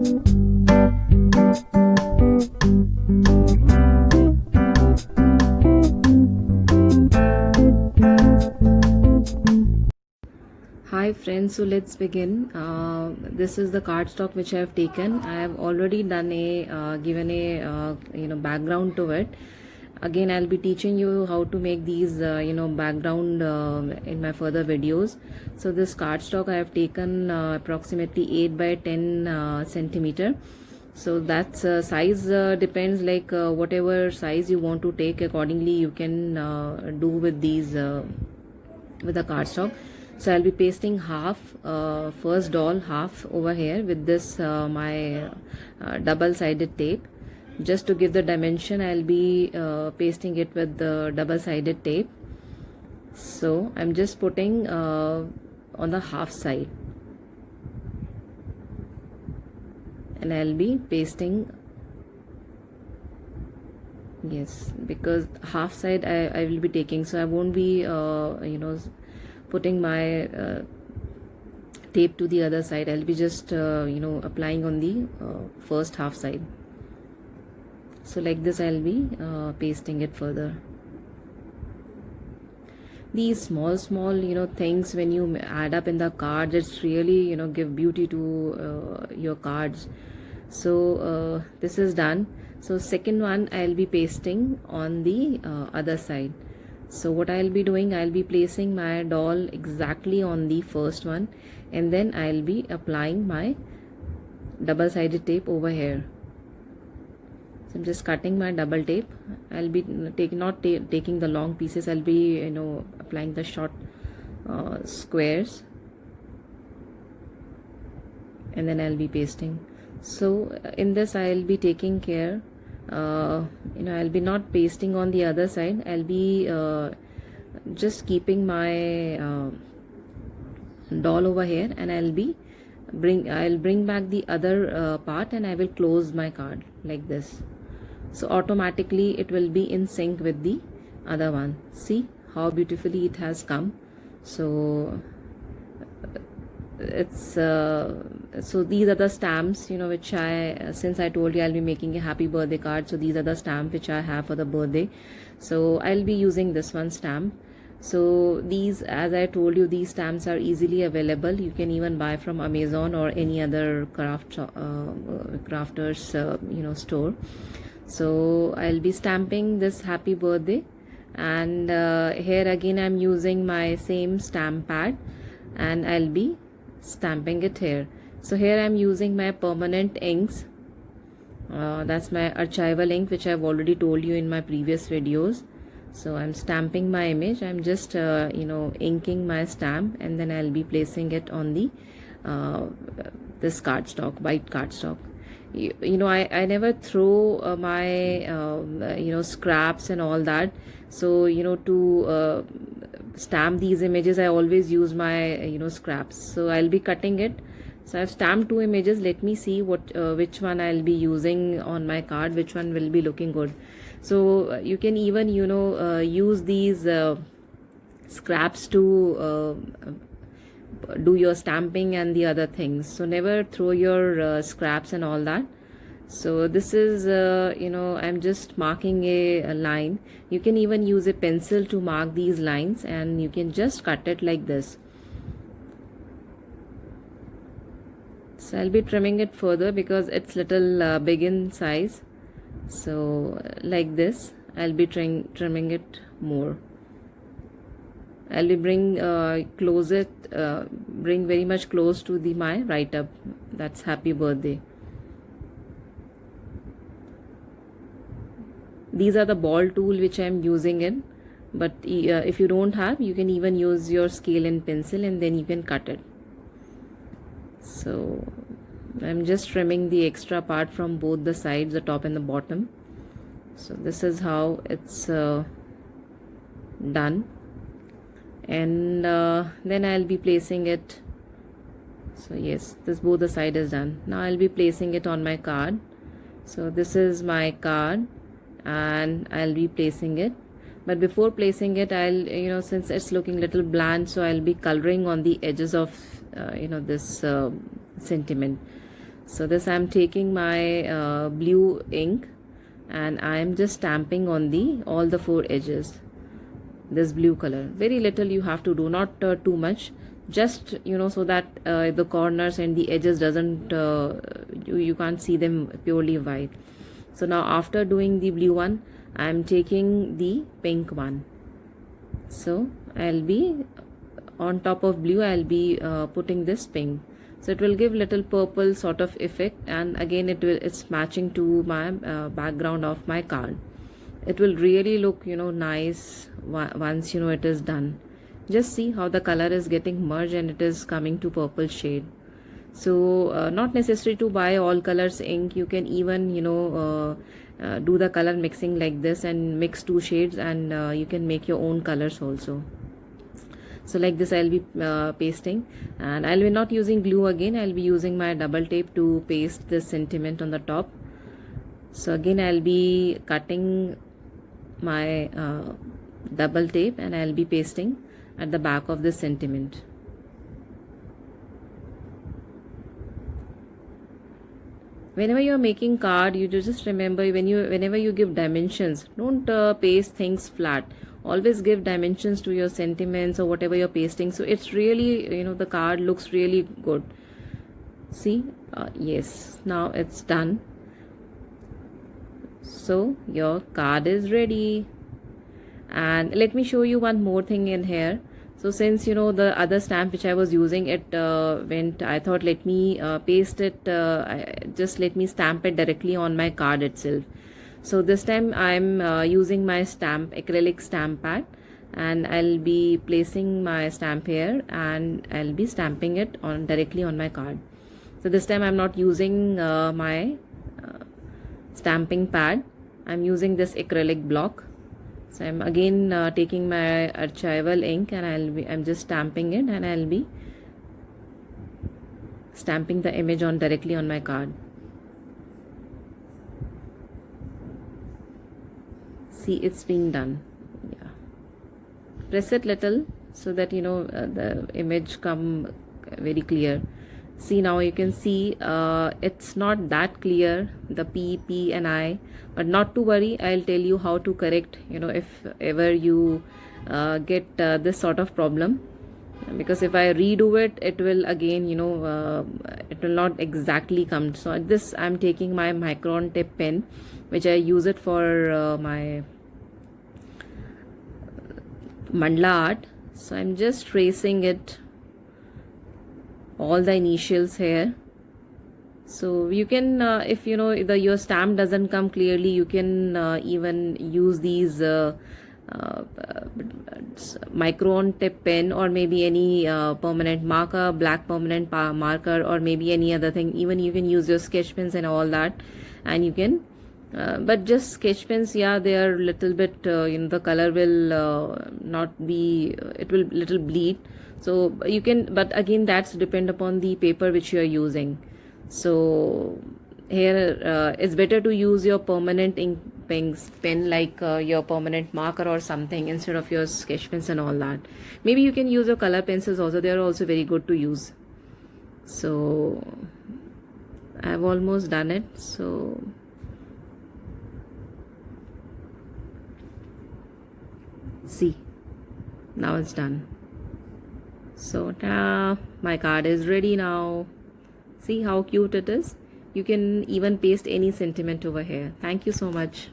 Hi friends, so let's begin. This is the cardstock which I have taken. I have already done given a background to it. Again, I'll be teaching you how to make these background in my further videos. So this cardstock I have taken approximately 8 by 10 centimeter. So that's size depends, like whatever size you want to take, accordingly you can do with these with the cardstock. So I'll be pasting half first doll half over here with this my double-sided tape. Just to give the dimension, I'll be pasting it with the double-sided tape. So I'm just putting on the half side, and I'll be pasting, yes, because half side I will be taking, so I won't be putting my tape to the other side. I'll be just applying on the first half side. So like this I'll be pasting it further. These small things, when you add up in the cards, it's really give beauty to your cards. So this is done. So second one I'll be pasting on the other side. So what I'll be doing, I'll be placing my doll exactly on the first one, and then I'll be applying my double-sided tape over here. So I'm just cutting my double tape. I'll be taking the long pieces. I'll be applying the short squares, and then I'll be pasting. So in this I'll be taking care, I'll be not pasting on the other side. I'll be just keeping my doll over here, and I'll bring back the other part, and I will close my card like this. So automatically it will be in sync with the other one. See how beautifully it has come. So it's so these are the stamps which since I told you I'll be making a happy birthday card, so these are the stamp which I have for the birthday. So I'll be using this one stamp. So these, as I told you, these stamps are easily available. You can even buy from Amazon or any other crafters store. So I'll be stamping this happy birthday, and here again I'm using my same stamp pad, and I'll be stamping it here. So here I'm using my permanent inks. That's my archival ink which I've already told you in my previous videos. So I'm stamping my image. I'm just inking my stamp, and then I'll be placing it on the this cardstock, white cardstock. I never throw my scraps and all that. So to stamp these images, I always use my scraps. So I'll be cutting it. So I've stamped 2 images. Let me see which one I'll be using on my card, which one will be looking good. So you can even use these scraps to do your stamping and the other things. So never throw your scraps and all that. So this is I'm just marking a line. You can even use a pencil to mark these lines, and you can just cut it like this. So I'll be trimming it further because it's little big in size. So like this I'll be trimming it more. I'll be bring very much close to my write up. That's happy birthday. These are the ball tool which I'm using in, but if you don't have, you can even use your scale and pencil, and then you can cut it. So I'm just trimming the extra part from both the sides, the top and the bottom. So this is how it's done, and then I'll be placing it. So yes, this both the side is done. Now I'll be placing it on my card. So this is my card, and I'll be placing it. But before placing it, I'll since it's looking little bland, so I'll be coloring on the edges of this sentiment. So this I'm taking my blue ink and I am just stamping on the all the four edges, this blue color. Very little you have to do, not too much, just so that the corners and the edges doesn't you can't see them purely white. So now after doing the blue one, I am taking the pink one. So I'll be on top of blue, I'll be putting this pink. So it will give little purple sort of effect, and again it's matching to my background of my card. It will really look nice once it is done. Just see how the color is getting merged and it is coming to purple shade. So not necessary to buy all colors ink. You can even do the color mixing like this and mix two shades, and you can make your own colors also. So like this I'll be pasting, and I'll be not using glue again. I'll be using my double tape to paste this sentiment on the top. So again I'll be cutting my double tape and I'll be pasting at the back of this sentiment. Whenever you're making card, you just remember whenever you give dimensions, don't paste things flat. Always give dimensions to your sentiments or whatever you're pasting, so it's really the card looks really good. See, yes, now it's done. So your card is ready. And let me show you one more thing in here. So since the other stamp which I was using, it went, I thought let me paste it, just let me stamp it directly on my card itself. So this time I'm using my acrylic stamp pad, and I'll be placing my stamp here and I'll be stamping it directly on my card. So this time I'm not using my stamping pad. I'm using this acrylic block. So I'm again taking my archival ink and I'm just stamping it, and I'll be stamping the image directly on my card. See, it's been done. Yeah, press it little so that the image come very clear. See, now you can see it's not that clear, the P and I, but not to worry. I'll tell you how to correct if ever you get this sort of problem, because if I redo it, it will again it will not exactly come. So at this I'm taking my micron tip pen, which I use it for my mandala art. So I'm just tracing it, all the initials here. So you can if your stamp doesn't come clearly, you can even use these micron tip pen, or maybe any permanent marker, black permanent marker, or maybe any other thing. Even you can use your sketch pens and all that, and you can but just sketch pens, yeah, they are little bit the color will not be, it will little bleed. So you can, but again that's depend upon the paper which you are using. So here it's better to use your permanent ink pen, like your permanent marker or something, instead of your sketch pens and all that. Maybe you can use your color pencils also, they are also very good to use. So I've almost done it. So see, now it's done. So ta-da, my card is ready now. See how cute it is. You can even paste any sentiment over here. Thank you so much.